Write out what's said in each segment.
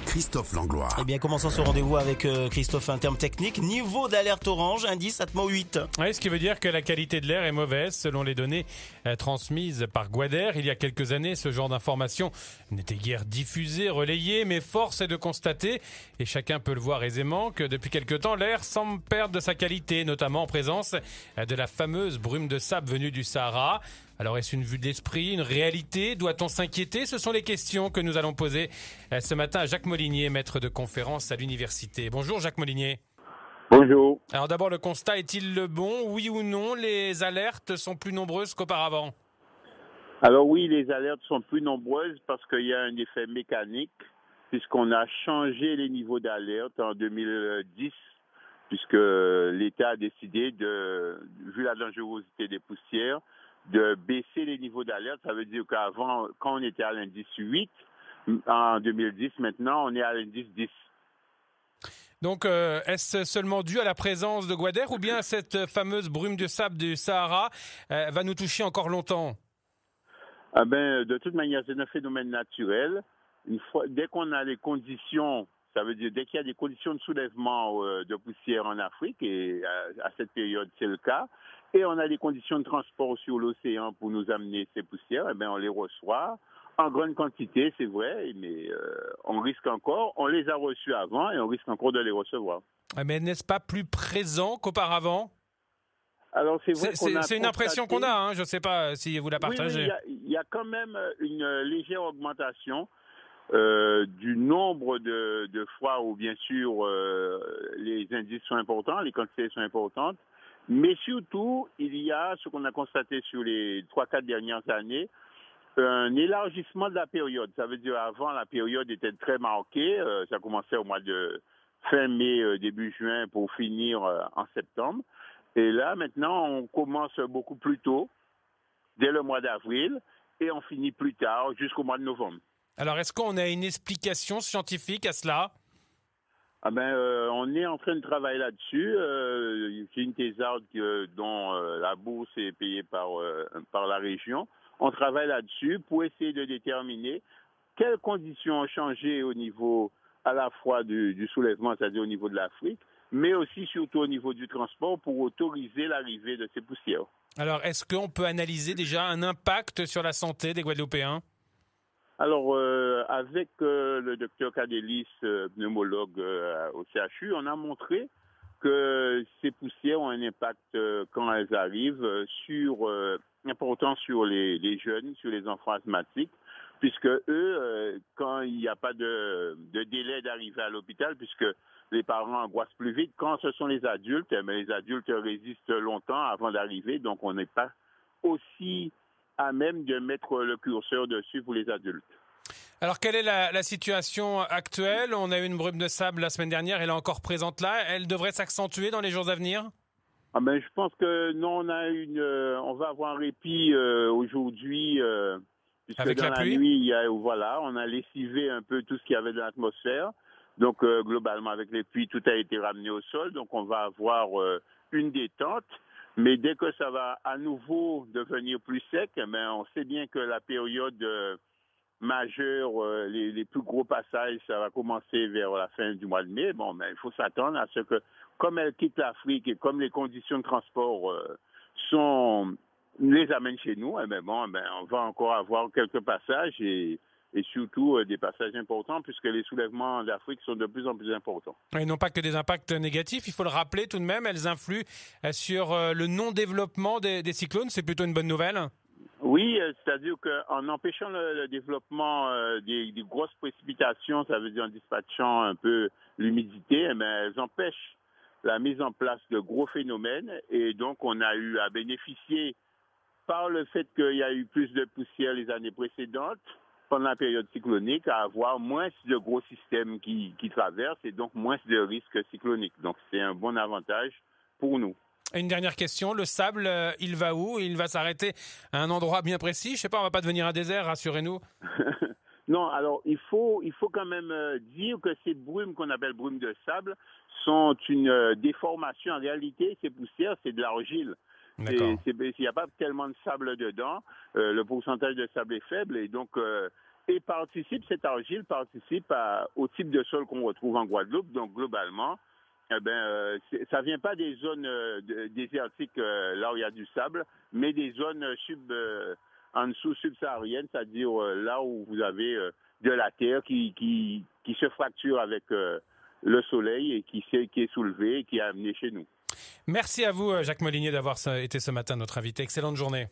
Christophe Langlois. Eh bien, commençons ce rendez-vous avec Christophe, un terme technique. Niveau d'alerte orange, indice Atmo 8. Oui, ce qui veut dire que la qualité de l'air est mauvaise selon les données transmises par Guader. Il y a quelques années, ce genre d'informations n'était guère diffusé, relayé, mais force est de constater, et chacun peut le voir aisément, que depuis quelque temps, l'air semble perdre de sa qualité, notamment en présence de la fameuse brume de sable venue du Sahara. Alors, est-ce une vue de l'esprit, une réalité? Doit-on s'inquiéter? Ce sont les questions que nous allons poser ce matin à Jacques Molinier, maître de conférence à l'université. Bonjour Jacques Molinier. Bonjour. Alors d'abord, le constat est-il le bon? Oui ou non, les alertes sont plus nombreuses qu'auparavant? Alors oui, les alertes sont plus nombreuses parce qu'il y a un effet mécanique, puisqu'on a changé les niveaux d'alerte en 2010, puisque l'État a décidé, vu la dangerosité des poussières, de baisser les niveaux d'alerte. Ça veut dire qu'avant, quand on était à l'indice 8, en 2010, maintenant, on est à l'indice 10. Donc, est-ce seulement dû à la présence de Guader ou bien cette fameuse brume de sable du Sahara va nous toucher encore longtemps? De toute manière, c'est un phénomène naturel. Dès qu'on a les conditions, ça veut dire dès qu'il y a des conditions de soulèvement de poussière en Afrique, et à cette période, c'est le cas, et on a des conditions de transport sur l'océan pour nous amener ces poussières, on les reçoit en grande quantité, c'est vrai, mais on risque encore, on les a reçus avant et on risque encore de les recevoir. Mais n'est-ce pas plus présent qu'auparavant? Alors c'est vrai c'est une impression qu'on a, hein, je ne sais pas si vous la partagez. Oui, il y a quand même une légère augmentation du nombre de fois où bien sûr les indices sont importants, les quantités sont importantes, mais surtout il y a ce qu'on a constaté sur les 3-4 dernières années, un élargissement de la période. Ça veut dire avant la période était très marquée, ça commençait au mois de fin mai, début juin pour finir en septembre. Et là maintenant on commence beaucoup plus tôt, dès le mois d'avril, et on finit plus tard jusqu'au mois de novembre. Alors est-ce qu'on a une explication scientifique à cela? On est en train de travailler là-dessus. C'est une thésarde dont la bourse est payée par la région. On travaille là-dessus pour essayer de déterminer quelles conditions ont changé au niveau à la fois du soulèvement, c'est-à-dire au niveau de l'Afrique, mais aussi surtout au niveau du transport pour autoriser l'arrivée de ces poussières. Alors, est-ce qu'on peut analyser déjà un impact sur la santé des Guadeloupéens? Alors, avec le docteur Kadélis, pneumologue au CHU, on a montré que ces poussières ont un impact quand elles arrivent important sur les jeunes, sur les enfants asthmatiques, puisque eux, quand il n'y a pas de délai d'arrivée à l'hôpital, puisque les parents angoissent plus vite, quand ce sont les adultes, les adultes résistent longtemps avant d'arriver, donc on n'est pas aussi à même de mettre le curseur dessus pour les adultes. Alors, quelle est la situation actuelle? On a eu une brume de sable la semaine dernière, elle est encore présente là. Elle devrait s'accentuer dans les jours à venir? Je pense que non, on va avoir un répit aujourd'hui, puisque avec dans la pluie? nuit, on a lessivé un peu tout ce qu'il y avait dans l'atmosphère. Donc, globalement, avec les pluies, tout a été ramené au sol. Donc, on va avoir une détente. Mais dès que ça va à nouveau devenir plus sec, on sait bien que la période majeure, les plus gros passages, ça va commencer vers la fin du mois de mai. Il faut s'attendre à ce que, comme elle quitte l'Afrique et comme les conditions de transport les amènent chez nous, on va encore avoir quelques passages et surtout des passages importants puisque les soulèvements d'Afrique sont de plus en plus importants. Et non pas que des impacts négatifs, il faut le rappeler tout de même, elles influent sur le non-développement des cyclones, c'est plutôt une bonne nouvelle? Oui, c'est-à-dire qu'en empêchant le développement des grosses précipitations, ça veut dire en dispatchant un peu l'humidité, elles empêchent la mise en place de gros phénomènes et donc on a eu à bénéficier par le fait qu'il y a eu plus de poussière les années précédentes, pendant la période cyclonique, à avoir moins de gros systèmes qui traversent et donc moins de risques cycloniques. Donc c'est un bon avantage pour nous. Une dernière question, le sable, il va où? Il va s'arrêter à un endroit bien précis? Je ne sais pas, on ne va pas devenir un désert, rassurez-nous. Non, alors il faut quand même dire que ces brumes qu'on appelle brumes de sable sont une déformation. En réalité, ces poussières, c'est de l'argile. Il n'y a pas tellement de sable dedans. Le pourcentage de sable est faible et donc et cette argile participe au type de sol qu'on retrouve en Guadeloupe. Donc globalement, ça vient pas des zones désertiques là où il y a du sable, mais des zones en dessous subsahariennes, c'est-à-dire là où vous avez de la terre qui se fracture avec le soleil et qui est soulevé et qui est amené chez nous. Merci à vous, Jacques Molinier, d'avoir été ce matin notre invité. Excellente journée.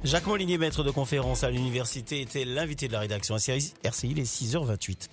Jacques Molinier, maître de conférence à l'université, était l'invité de la rédaction RCI, il est 6h28.